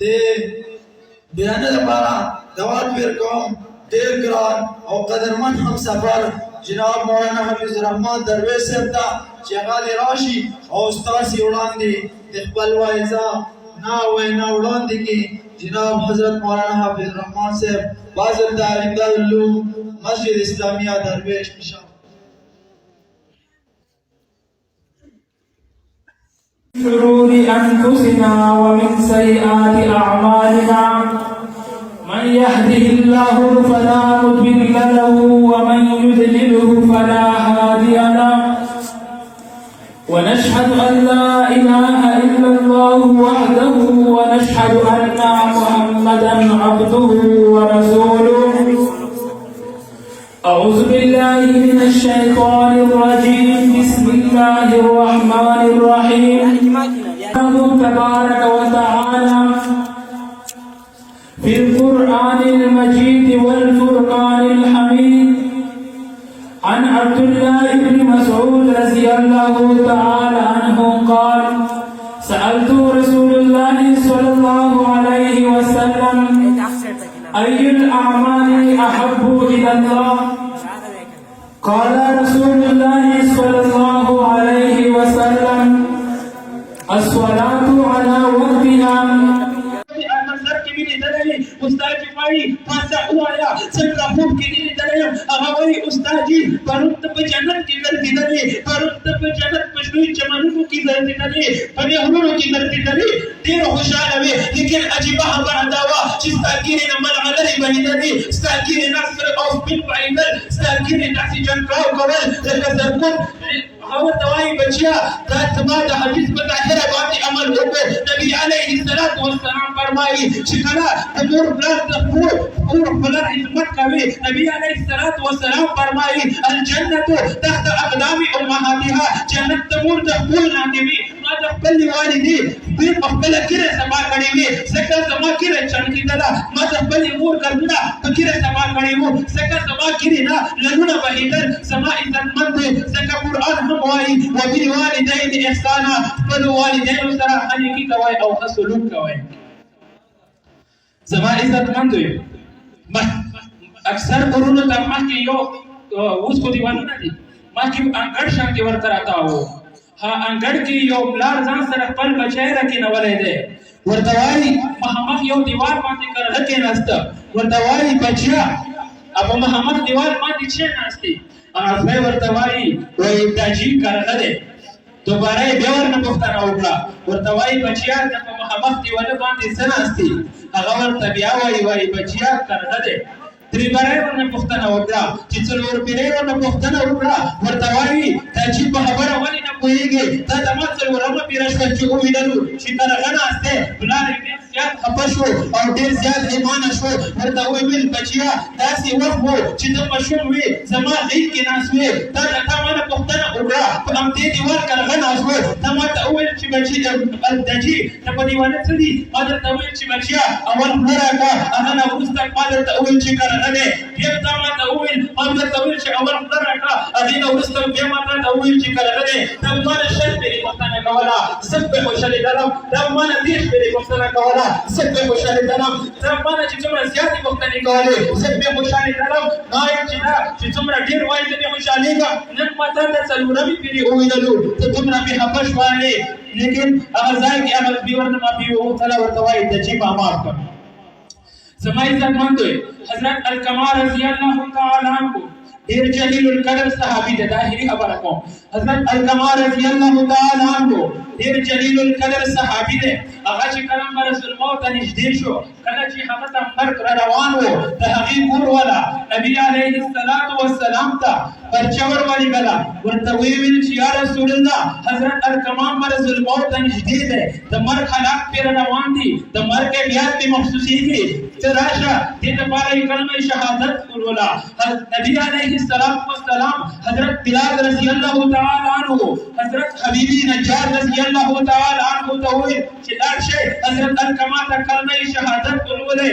دې بیانې لپاره دعوت ورکوم ډېر ګران او قدرمن همسفر جناب مولانا حفیظ الرحمن درویش صاحب ته چې هغه دې راشي او ستاسې وړاندې د خپل وعظه وینا وړاندې کړي. جناب حضرت مولانا حفیظ الرحمن صاحب فاضل دارالعلوم مسجد اسلامیہ درویش پشاور. شرور أنفسنا ومن سيئات أعمالنا من يهده الله فلا مضل له ومن يضلله فلا هادي له ونشهد أن لا إله إلا الله وحده ونشهد أن محمدا عبده ورسوله. أعوذ بالله من الشيطان الرجيم. بسم الله الرحمن الرحيم. تبارك وتعالى في القرآن المجيد والفرقان الحميد عن عبد الله بن مسعود رضي الله تعالى عنه قال سألت رسول الله صلى الله عليه وسلم أي الأعمال أحب إلى الله؟ قال رسول الله صلى الله عليه وسلم الصلاة على وقتها. استاد وایي تاسو وایا څنګه خوب کې دي دریم هغه وایي استاد جی پرون ته په جنت کې ګرځېدلې پرون ته په جنت په شنو چمنونو کې ګرځېدلې په نهرونو کې ګرځېدلې ډېر خوشاله وې لیکن عجیبه خبره دا وه چې ستا ګیرې نه ملغلرې بهېدلې ستا ګیرې نه سره او سپین بهېدل ستا ګیرې داسې جنګاو کول لکه زرګون. هغه ته وایي بچیا دا زما د حدیث په ظاهره باندې عمل وکړو. نبي علیه الصلاة والسلام فرمایي چې کله د مور پلار د مور پلار خدمت کوي نبي علیه الصلاة والسلام فرمایي الجنة تحت اقدام امهاتها. جنت د مور د خپل لاندې وي. ما د خپل والدې دوی په خپله ګیره صفا کړې وې ځکه زما ګیره چڼکېدله. ما د خپلې مور ګردونه په ګیره صفا کړې وو ځکه زما ګیرې نه لرونه بهېدل. زما عزتمند دی ځکه قرآن هم وایي وبالوالدین احسانا. خپلو والدینو سره ښه نیکي کوئ او ښه سلوک کوئ. زما عزتمند دی اکثر کورونو ته مخکې یو اوس خو دیوالونه دي مخکې انګړ شانتې ورته راته وو. ها انګړ کې یو پلار ځان سره خپل بچی راکېنولی دی. ورته وایي مخامخ یو دیوال باندې کرغه کېناسته. ورته وایي بچیا په مخامخ دیوال باندې کښېناستې. هغه ورته وایي دا جي کرغه دی. دوباره یې بیا ورنه پوښتنه وکړه. ورته وایي بچیا ته په مخامخ دیواله باندې څه ناستې؟ هغه ورته بیا وایي بچیا کرغه دی. درې باره یې ورنه پوښتنه وکړه چې څلور پیره یې ورنه پوښتنه وکړه. ورته وایي دا چې په خبره ولې نه پوهېږې؟ دا زما څلورمه پیره شوه چې وویللو چې کرغه ناست دی. پلار یې ډېر زیات خفه شو او ډېر زیات ایمانه شو. ورته وویل بچیا داسې وخت و چې ته ماشوم وې زما غېږ کې ناست وې تا مانه پوښتنه وکړه په همدې دیوال کرغه ناست و. تا ماته وویل چې بچي دجي ته په دیواله څه دي؟ ما درته وویل چې بچیا اول خوله راکړه هغه نه وروسته ما درته وویل چې کرغه دی. بیا تا ماته وویل ما درته وویل چې اول خوله راکړه هغې نه وروسته بیا ما تاته وویل چې کرغه دی. دا مانه شل پېرې پوښتنه کوله زه پرې خوشحالېدلم. دا مانه دېرش پېرې پوښتنه کوله زه پرې خوشحالېدلم. دا مانه چې څومره زیاتې پوښتنې کولې زه پرې خوشحالېدلم. ما ویل چې دا چې څومره ډېر وایي زه پرې خوشحالېږم. نن ما تا ته څلورمې پېرې وویللو ته دومره بې خفه شوالې لیکن هغه ځای کې هغه بې ورته معافي وغوښتله. ورته وایي د جي ما معاف کړه. زما عزتمند دی حضرت الکمال رضی الله تعالی عنه ډېر جلیل القدر صحابي دی. ظاهري خبره کوم. حضرت الکمال رضی الله تعالی عنه ډېر جلیل القدر صحابي دی. هغه چې کله مرض الموت ته نږدې شو کله چې هغه ته مرګ را روان و د هغې کور والا نبي علیه الصلاة والسلام ته پرچه ور ولېږله. ورته ویې ویل چې یا رسول الله حضرت الکمال مرض الموت ته نږدې دی د مرګ حالات پرې را روان دي د مرګ کیفیت پرې محسوسېږي ته راشه دې دپاره یې کلمه شهادت ولوله. نبي علیه الصلاة والسلام حضرت بلال رضی الله تعالی عنه حضرت حبیبی نجار رضی الله تعالی عنه ته وویل چې لاړ شئ حضرت الکمال ته کلمه شهادت ولولئ.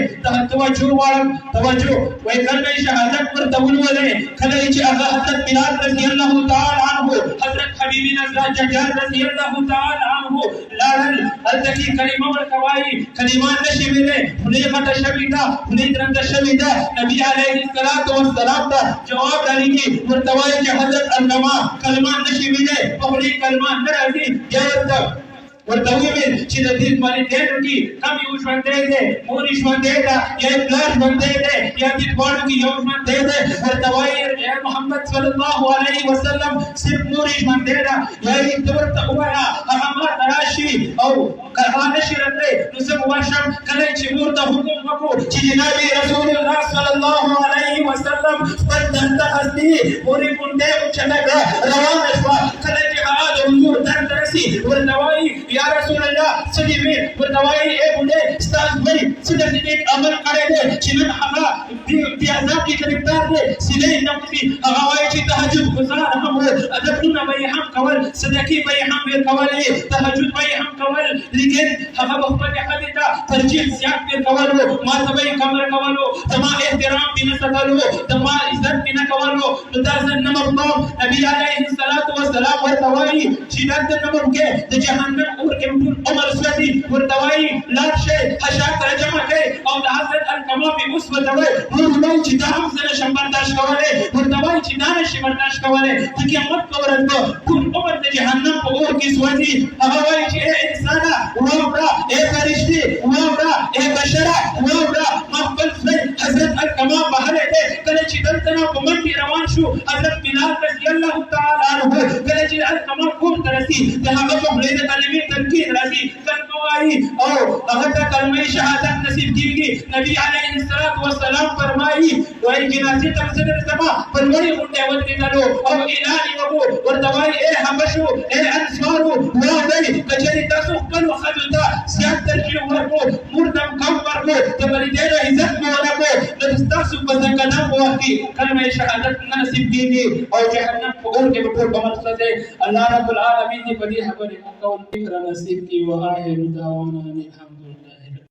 توجه غواړم توجه وایي کلمه شهادت ورته ولولئ. کله چې هغه حضرت بلال رضی الله تعالی عنه حضرت حبیبی نجار رضی الله تعالی عنه عنه لاړل هلته کې کلمه ورته وایي کلمه نشي ویلی خولې غټه شوې ده خولې درنده شوې ده نبي علیه الصلاة والسلام ته جواب رالېږي ورته وایي چې حضرت علامه کلمه نشي ویلی په خولې کلمه نه راځي بیا ورته وویل چې د دې والدینو کې کم یو ژوندی دی مور یې ژوندی ده یا یې پلار ژوندی دی یا دې دواړو کې یو ژوندی دی ورته وایي ای محمد صلی الله علیه وسلم صرف مور یې ژوندی ده یا یې ته ورته ووایه هغه ما ته راشي او که هغه نشي راتلی نو زه به ورشم کله چې مور ته حکم وکړو چې جناب رسول الله صلی الله علیه وسلم خپل دنده هستي مور یې غونډۍ اوچته کړه روانه شوه کله چې هغه د حضور در ته رسي ورته وایي یا رسول الله څه دې ویل ورته وایي ای بوډۍ ستا زوی څه داسې نیک عمل کړی دی چې نن هغه دې عذاب کې ګرفتار دی سینې یې نه وځي هغه وایي چې تهجد ګزار هم و ادبونه به یې هم کول صدقې به یې هم ورکولې تهجد به یې هم کول لیکن هغه به خپلې ښځې ته ترجیح زیات ورکول و ما ته به یې کم ورکول و زما احترام پې نه ساتل و زما عزت پې نه کول و نو دا زه نه مطلوب نبي علیه الصلاة والسلام ورته وایي چې دلته نه ممکن د جهنم اور کې ټول عمر سوځي ورته وایي لاړ شئ حشات سره جمع کړئ او د حضرت علقمه پې اوس ورته وایي نور وایي چې دا هم زه نشم برداشت کولی ورته وایي چې دا نشي برداشت کولی د قیامت په ورځ به ټول عمر د جهنم په اور کې سوځي هغه وایي چې ای انسانه واوره ای فرشتې واوره ای بشره واوره ما خپل زوی حضرت علقمه بهلی دی کله چې دلته نه په منډې روان شو حضرت بلال رضي الله تعالی عنه کله چې علقمه کور ته رسي د هغه په خولې د کلمې تلقین راځي کلمه وایي او هغه ته کلمه شهادت نصیب کېږي نبي علیه الصلاة والسلام فرمایي وایي جنازې ته زه درځمه په لوړې غونډۍ ودرېدلو او اعلان یې وکړو ورته وایي ای حبشو ای انصارو واورئ که چېرې تاسو خپلو ښځو ته زیات ترجیح ورکړو مور ته کم ورکړو د والدینو عزت مو ونه کړو نو ستاسو په ځنګنه په وخت کې کلمه شهادت نه نصیب کېږي او جهنم په اور کې به ټول عمر سوځي الله رب العالمین دې په دې خبرې مو کول فکر نصیب کړي وآخر دعوانا الحمدلله